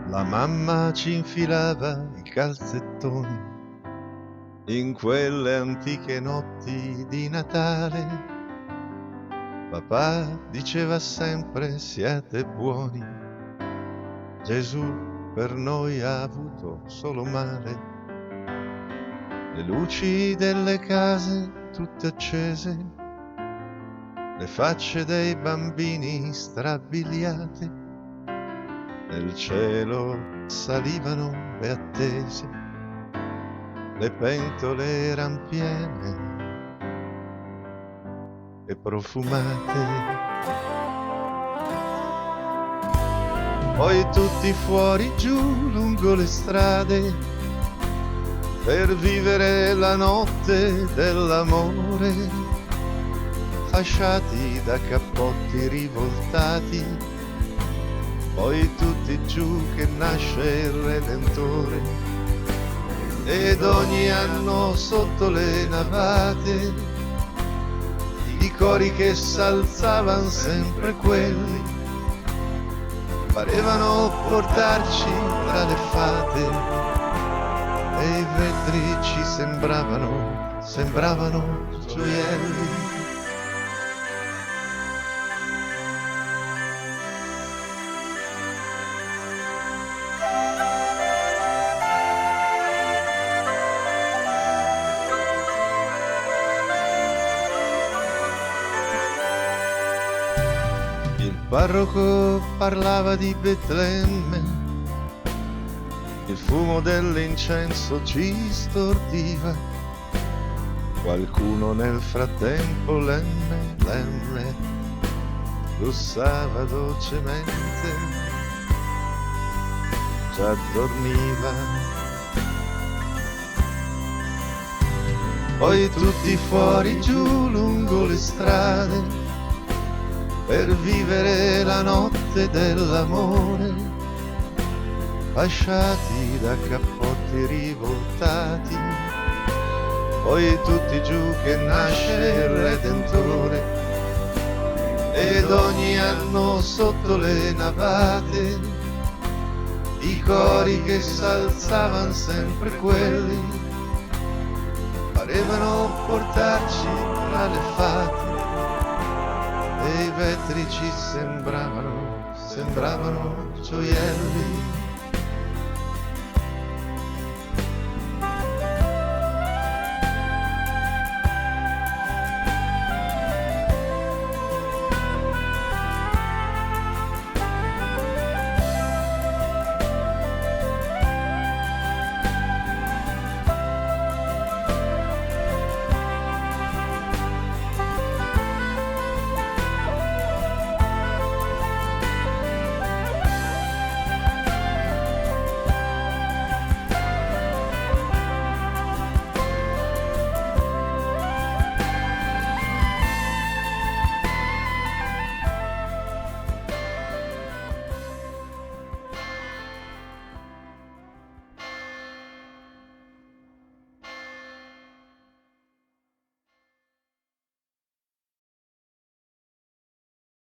La mamma ci infilava i calzettoni in quelle antiche notti di Natale. Papà diceva sempre siate buoni, Gesù per noi ha avuto solo male. Le luci delle case tutte accese, le facce dei bambini strabiliate, nel cielo salivano le attese, le pentole eran piene e profumate. Poi tutti fuori giù lungo le strade per vivere la notte dell'amore, fasciati da cappotti rivoltati. Poi tutti giù che nasce il Redentore, ed ogni anno sotto le navate i cori che s'alzavan sempre quelli, parevano portarci tra le fate, e i vetri ci sembravano gioielli. Il parroco parlava di Betlemme, il fumo dell'incenso ci stordiva, qualcuno nel frattempo lemme russava dolcemente, già dormiva. Poi tutti fuori giù lungo le strade per vivere la notte dell'amore, fasciati da cappotti rivoltati. Poi tutti giù che nasce il Redentore, ed ogni anno sotto le navate i cori che s'alzavan sempre quelli, parevano portarci tra le fate, e i vetri ci sembravano gioielli.